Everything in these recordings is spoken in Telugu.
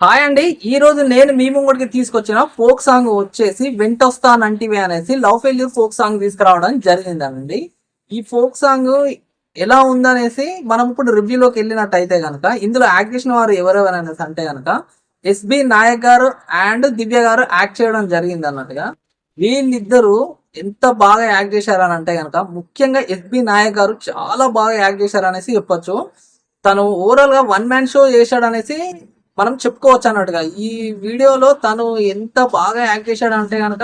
హాయ్ అండి. ఈ రోజు నేను మీ ముంగడికి తీసుకొచ్చిన ఫోక్ సాంగ్ వచ్చేసి వెంటొస్తానంటివి అనేసి లవ్ ఫెయిల్యూర్ ఫోక్ సాంగ్ తీసుకురావడం జరిగిందండి. ఈ ఫోక్ సాంగ్ ఎలా ఉందనేసి మనం ఇప్పుడు రివ్యూలోకి వెళ్ళినట్టయితే కనుక ఇందులో యాక్ట్ చేసిన వారు ఎవరెవరు అనేసి అంటే కనుక ఎస్బి నాయక్ గారు అండ్ దివ్య గారు యాక్ట్ చేయడం జరిగింది అన్నట్టుగా. వీళ్ళిద్దరూ ఎంత బాగా యాక్ట్ చేశారని అంటే కనుక ముఖ్యంగా ఎస్బి నాయక్ గారు చాలా బాగా యాక్ట్ చేశారనేసి చెప్పొచ్చు. తను ఓవరాల్ గా వన్ మ్యాన్ షో చేశాడనేసి మనం చెప్పుకోవచ్చు అన్నట్టుగా. ఈ వీడియోలో తను ఎంత బాగా యాక్ట్ చేశాడు అంటే కనుక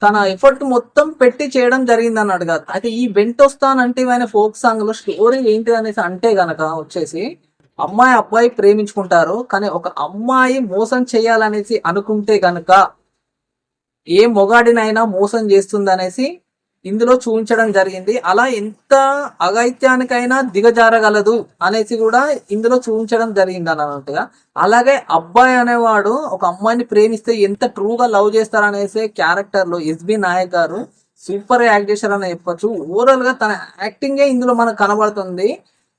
తన ఎఫర్ట్ మొత్తం పెట్టి చేయడం జరిగింది అన్నట్టుగా. అయితే ఈ వెంటొస్తానంటే ఆయన ఫోక్ సాంగ్ లో స్టోరీ ఏంటి అనేసి అంటే గనక వచ్చేసి అమ్మాయి అబ్బాయి ప్రేమించుకుంటారు, కానీ ఒక అమ్మాయి మోసం చేయాలనేసి అనుకుంటే గనక ఏ మొగాడినైనా మోసం చేస్తుంది అనేసి ఇందులో చూపించడం జరిగింది. అలా ఎంత అగైత్యానికైనా దిగజారగలదు అనేసి కూడా ఇందులో చూపించడం జరిగింది అన్నట్టుగా. అలాగే అబ్బాయి అనేవాడు ఒక అమ్మాయిని ప్రేమిస్తే ఎంత ట్రూగా లవ్ చేస్తారనేసి క్యారెక్టర్ లో ఎస్బి నాయక్ గారు సూపర్ యాక్ట్ చేశారని చెప్పొచ్చు. ఓవరాల్ గా తన యాక్టింగే ఇందులో మనకు కనబడుతుంది.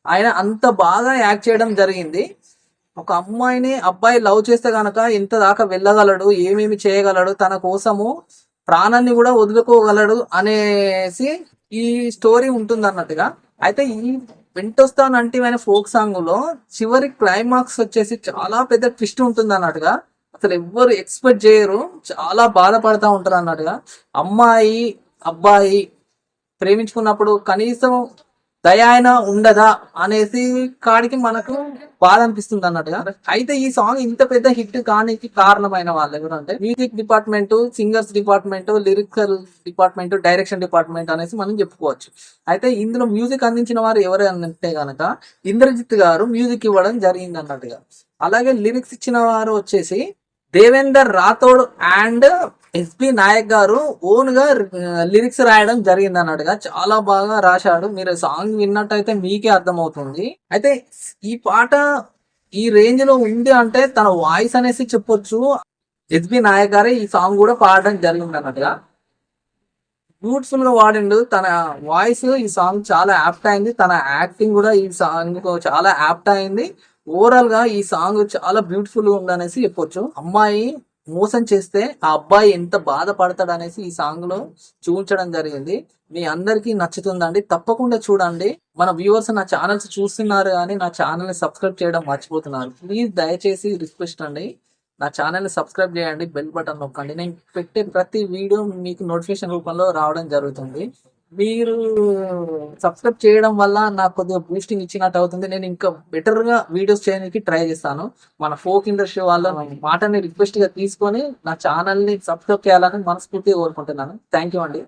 ఆయన అంత బాగా యాక్ట్ చేయడం జరిగింది. ఒక అమ్మాయిని అబ్బాయి లవ్ చేస్తే గనక ఎంత దాకా వెళ్ళగలడు, ఏమేమి చేయగలడు, తన కోసము ప్రాణాన్ని కూడా వదులుకోగలడు అనేసి ఈ స్టోరీ ఉంటుంది అన్నట్టుగా. అయితే ఈ వెంటొస్తానంటే అనే ఫోక్ సాంగ్ లో చివరి క్లైమాక్స్ వచ్చేసి చాలా పెద్ద ట్విస్ట్ ఉంటుంది అన్నట్టుగా. అసలు ఎవ్వరు ఎక్స్పెక్ట్ చేయరు, చాలా బాధపడతా ఉంటారు అన్నట్టుగా. అమ్మాయి అబ్బాయి ప్రేమించుకున్నప్పుడు కనీసం దయ అయినా ఉండదా అనేసి కాడికి మనకు బాధ అనిపిస్తుంది అన్నట్టుగా. అయితే ఈ సాంగ్ ఇంత పెద్ద హిట్ కానికి కారణమైన వాళ్ళు ఎవరంటే music department, singers department, lyrical department, direction department అనేసి మనం చెప్పుకోవచ్చు. అయితే ఇందులో మ్యూజిక్ అందించిన వారు ఎవరు అంటే గనక ఇంద్రజిత్ గారు మ్యూజిక్ ఇవ్వడం జరిగింది అన్నట్టుగా. అలాగే లిరిక్స్ ఇచ్చిన వారు వచ్చేసి దేవేందర్ రాథోడ్ అండ్ ఎస్బి నాయక్ గారు ఓన్ గా లిరిక్స్ రాయడం జరిగింది అన్నట్టుగా. చాలా బాగా రాశాడు. మీరు సాంగ్ విన్నట్టయితే మీకే అర్థమవుతుంది. అయితే ఈ పాట ఈ రేంజ్ లో ఉంది అంటే తన వాయిస్ అనేసి చెప్పొచ్చు. ఎస్బి నాయక్ గారే ఈ సాంగ్ కూడా పాడడం జరిగింది అన్నట్టుగా. బ్యూటిఫుల్ గా వాడిండు. తన వాయిస్ ఈ సాంగ్ చాలా యాప్ట్ అయింది. తన యాక్టింగ్ కూడా ఈ సాంగ్ చాలా యాప్ట్ అయింది. ఓవరాల్ గా ఈ సాంగ్ చాలా బ్యూటిఫుల్ గా ఉందనేసి చెప్పొచ్చు. అమ్మాయి మోసం చేస్తే ఆ అబ్బాయి ఎంత బాధపడతాడు అనేసి ఈ సాంగ్ లో చూపించడం జరిగింది. మీ అందరికీ నచ్చుతుందండి, తప్పకుండా చూడండి. మన వ్యూవర్స్ నా ఛానల్స్ చూస్తున్నారు కానీ నా ఛానల్ ని సబ్స్క్రైబ్ చేయడం మర్చిపోతున్నారు. ప్లీజ్ దయచేసి రిక్వెస్ట్ అండి, నా ఛానల్ ని సబ్స్క్రైబ్ చేయండి, బెల్ బటన్ నొక్కండి. నేను పెట్టే ప్రతి వీడియో మీకు నోటిఫికేషన్ రూపంలో రావడం జరుగుతుంది. మీరు సబ్స్క్రైబ్ చేయడం వల్ల నాకు కొద్దిగా బూస్టింగ్ ఇచ్చినట్టు అవుతుంది. నేను ఇంకా బెటర్ గా వీడియోస్ చేయడానికి ట్రై చేస్తాను. మన ఫోక్ ఇండస్ట్రీ వాళ్ళ మాటని రిక్వెస్ట్ గా తీసుకొని నా ఛానల్ ని సబ్స్క్రైబ్ చేయాలని మనస్ఫూర్తిగా కోరుకుంటున్నాను. థ్యాంక్ యూ అండి.